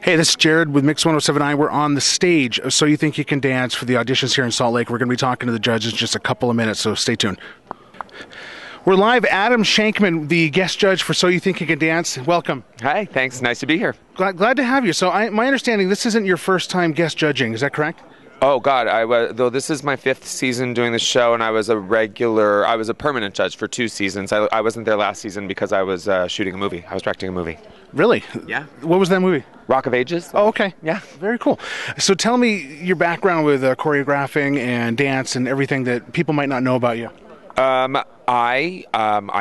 Hey, this is Jared with Mix 1079. We're on the stage of So You Think You Can Dance for the auditions here in Salt Lake. We're going to be talking to the judges in just a couple of minutes, so stay tuned. We're live. Adam Shankman, the guest judge for So You Think You Can Dance. Welcome. Hi, thanks. Nice to be here. Glad to have you. So my understanding, this isn't your first time guest judging. Is that correct? Oh, God. Though this is my 5th season doing the show, and I was a permanent judge for 2 seasons. I wasn't there last season because I was shooting a movie. I was directing a movie. Really? Yeah. What was that movie? Rock of Ages. Oh, okay. Yeah. Very cool. So tell me your background with choreographing and dance and everything that people might not know about you. I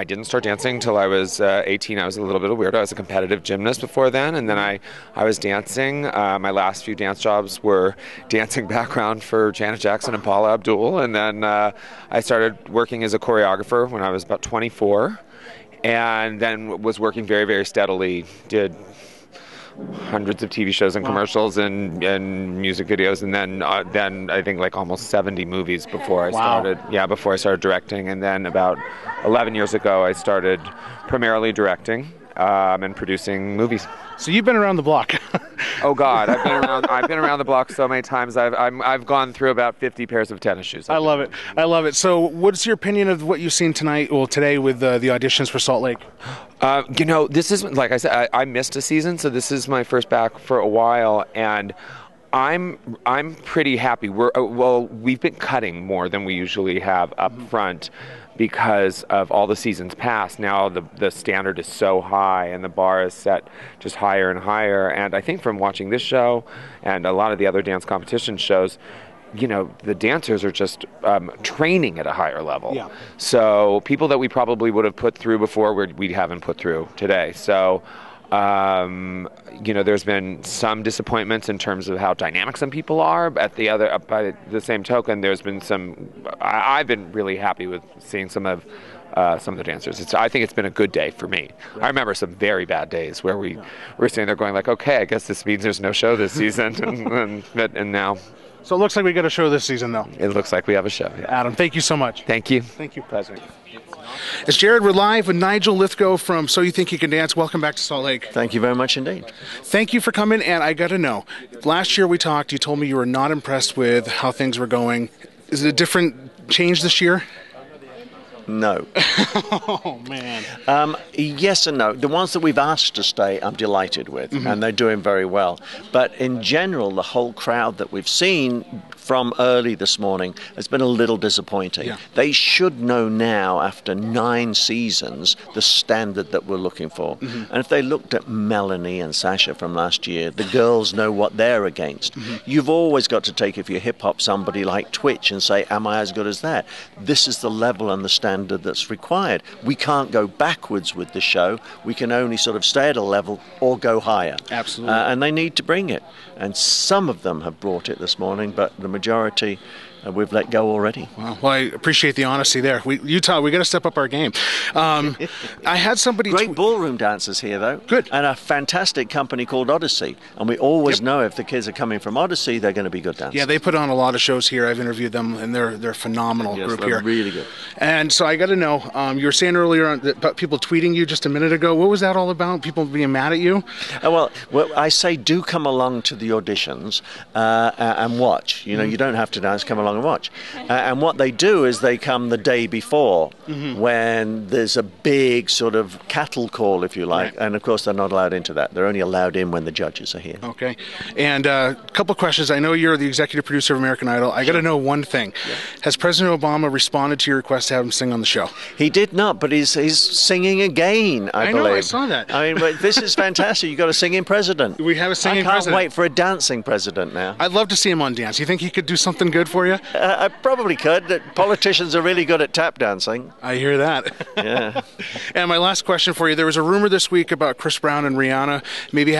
didn't start dancing until I was 18. I was a little bit of a weirdo. I was a competitive gymnast before then, and then I was dancing. My last few dance jobs were dancing background for Janet Jackson and Paula Abdul, and then I started working as a choreographer when I was about 24, and then was working very, very steadily. Did hundreds of TV shows and commercials and music videos, and then I think like almost 70 movies before I started. Yeah, before I started directing, and then about 11 years ago I started primarily directing and producing movies. So you've been around the block. Oh God, I've been around the block so many times. I've gone through about 50 pairs of tennis shoes. I love it. So what's your opinion of what you've seen today with the auditions for Salt Lake? This is, like I said, I missed a season, so this is my first back for a while, and I'm pretty happy. We've been cutting more than we usually have up front because of all the seasons past. Now the standard is so high and the bar is set just higher and higher. And I think from watching this show and a lot of the other dance competition shows, the dancers are just training at a higher level. Yeah. So people that we probably would have put through before, we haven't put through today. So there's been some disappointments in terms of how dynamic some people are. By the same token, there's been some. I've been really happy with seeing some of the dancers. I think it's been a good day for me. I remember some very bad days where we were sitting there going like, okay, I guess this means there's no show this season, and now. So it looks like we got a show this season, though. It looks like we have a show. Yeah. Adam, thank you so much. Thank you. Thank you. Pleasure. It's Jared. We're live with Nigel Lithgow from So You Think You Can Dance. Welcome back to Salt Lake. Thank you very much indeed. Thank you for coming, and I got to know, last year we talked, you told me you were not impressed with how things were going. Is it a different change this year? No. Oh, man. Yes and no. The ones that we've asked to stay, I'm delighted with, and they're doing very well. But in general, the whole crowd that we've seen from early this morning has been a little disappointing. Yeah. They should know now, after 9 seasons, the standard that we're looking for. And if they looked at Melanie and Sasha from last year, the girls know what they're against. You've always got to take, if you hip-hop somebody like Twitch, and say, am I as good as that? This is the level and the standard that's required. We can't go backwards with the show. We can only sort of stay at a level or go higher. Absolutely. And they need to bring it. And some of them have brought it this morning, but the majority we've let go already. Well, I appreciate the honesty there. Utah, we got to step up our game. I had somebody... Great ballroom dancers here, though. Good. And a fantastic company called Odyssey. And we always know if the kids are coming from Odyssey, they're going to be good dancers. Yeah, they put on a lot of shows here. I've interviewed them, and they're a phenomenal group here. Really good. And so I got to know, you were saying earlier about people tweeting you just a minute ago. What was that all about? People being mad at you? Well, I say do come along to the auditions and watch. You don't have to dance, come along and watch. And what they do is they come the day before when there's a big sort of cattle call, if you like. Right. And, of course, they're not allowed into that. They're only allowed in when the judges are here. Okay. And a couple of questions. I know you're the executive producer of American Idol. I got to know one thing. Yeah. Has President Obama responded to your request to have him sing on the show? He did not, but he's singing again, I believe. I know, I saw that. I mean, this is fantastic. You've got a singing president. We have a singing president. I can't wait for a dancing president now. I'd love to see him on dance. You think he could do something good for you? I probably could. Politicians are really good at tap dancing. I hear that. Yeah. And my last question for you, there was a rumor this week about Chris Brown and Rihanna maybe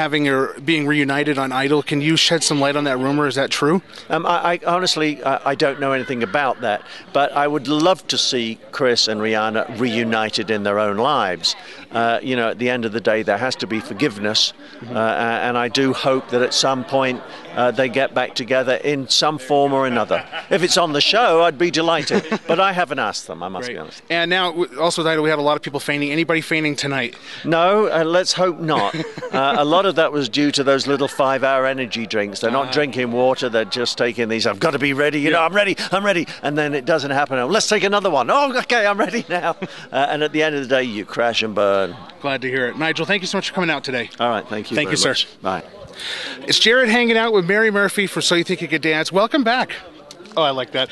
being reunited on Idol. Can you shed some light on that rumor? Is that true? I honestly, I don't know anything about that, but I would love to see Chris and Rihanna reunited in their own lives. at the end of the day, there has to be forgiveness, and I do hope that at some point they get back together in some form or another. If it's on the show, I'd be delighted, but I haven't asked them, I must be honest. And now, also, we had a lot of people fainting. Anybody fainting tonight? No, let's hope not. A lot of that was due to those little 5-hour energy drinks. They're not drinking water, they're just taking these, I've got to be ready, I'm ready, and then it doesn't happen. Let's take another one. Oh, okay, I'm ready now. And at the end of the day, you crash and burn. Glad to hear it. Nigel, thank you so much for coming out today. All right, thank you. Thank you, very sir. much. Bye. It's Jared hanging out with Mary Murphy for So You Think You Could Dance. Welcome back. Oh, I like that.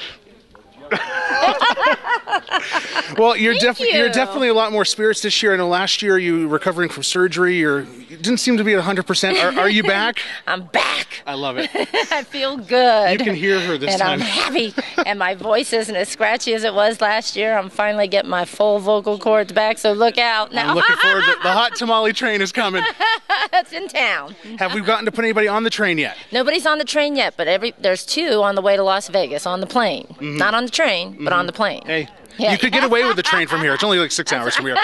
Well, you're definitely a lot more spirits this year. I know last year you were recovering from surgery. You didn't seem to be at 100%. Are you back? I'm back. I love it. I feel good. You can hear her this and time. And I'm happy. And my voice isn't as scratchy as it was last year. I'm finally getting my full vocal cords back, so look out now. I'm looking forward to the hot tamale train is coming. It's in town. Have we gotten to put anybody on the train yet? Nobody's on the train yet, but there's 2 on the way to Las Vegas on the plane. Mm-hmm. Not on the train, but on the plane. Hey, you could get away with the train from here. It's only like 6 hours from here.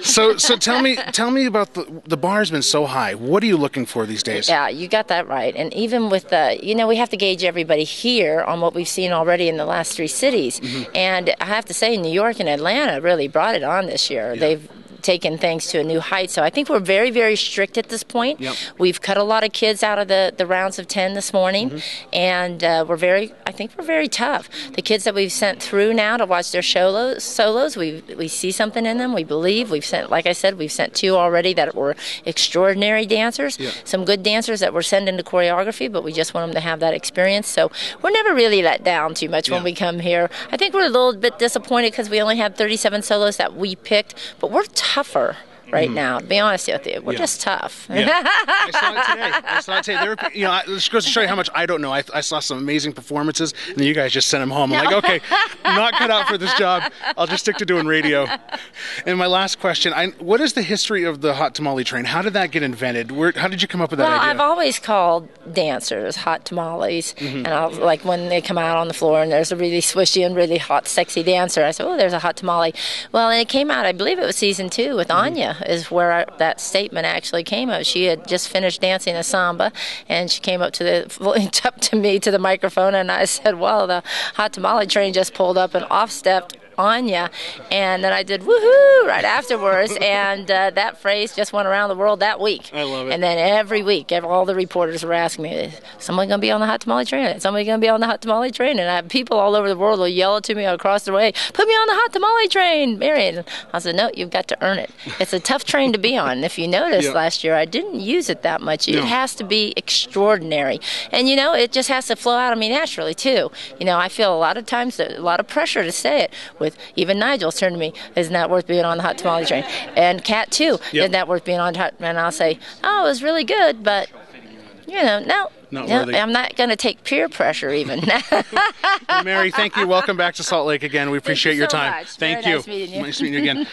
So tell me about the bar's been so high. What are you looking for these days? Yeah, you got that right. And even with we have to gauge everybody here on what we've seen already in the last 3 cities. Mm-hmm. And I have to say, New York and Atlanta really brought it on this year. Yeah. They've taken things to a new height. So I think we're very, very strict at this point. Yep. We've cut a lot of kids out of the rounds of 10 this morning, mm-hmm. and I think we're very tough. The kids that we've sent through now to watch their solos, we see something in them. We believe we've sent 2 already that were extraordinary dancers. Yeah. Some good dancers that we're sending to choreography, but we just want them to have that experience. So we're never really let down too much when we come here. I think we're a little bit disappointed because we only have 37 solos that we picked, but we're tougher right now, to be honest with you. We're just tough. Yeah. I saw it today. This goes to show you how much I don't know. I saw some amazing performances, and then you guys just sent them home. I'm like, okay, I'm not cut out for this job. I'll just stick to doing radio. And my last question, what is the history of the hot tamale train? How did that get invented? How did you come up with that idea? I've always called dancers hot tamales. Mm-hmm. And when they come out on the floor and there's a really swishy and really hot, sexy dancer, I said, oh, there's a hot tamale. Well, and it came out, I believe it was season 2 with Anya. Is where that statement actually came up. She had just finished dancing a samba, and she came up to me to the microphone, and I said, "Well, the hot tamale train just pulled up and off stepped Anya," and then I did woohoo right afterwards, and that phrase just went around the world that week. I love it. And then every week, all the reporters were asking me, "Is somebody going to be on the hot tamale train? Is somebody going to be on the hot tamale train?" And I have people all over the world will yell it to me across the way, "Put me on the hot tamale train, Marion." I said, "No, you've got to earn it. It's a tough train to be on." And if you noticed last year, I didn't use it that much. It has to be extraordinary, and it just has to flow out of me naturally too. I feel a lot of times a lot of pressure to say it. With even Nigel's turned to me, "Isn't that worth being on the hot tamale train?" And Kat too, "Isn't that worth being on hot?" And I'll say, "Oh, it was really good, but no, I'm not going to take peer pressure even." Well, Mary, thank you. Welcome back to Salt Lake again. We appreciate your time. Thank you. Nice meeting you. Nice meeting you again.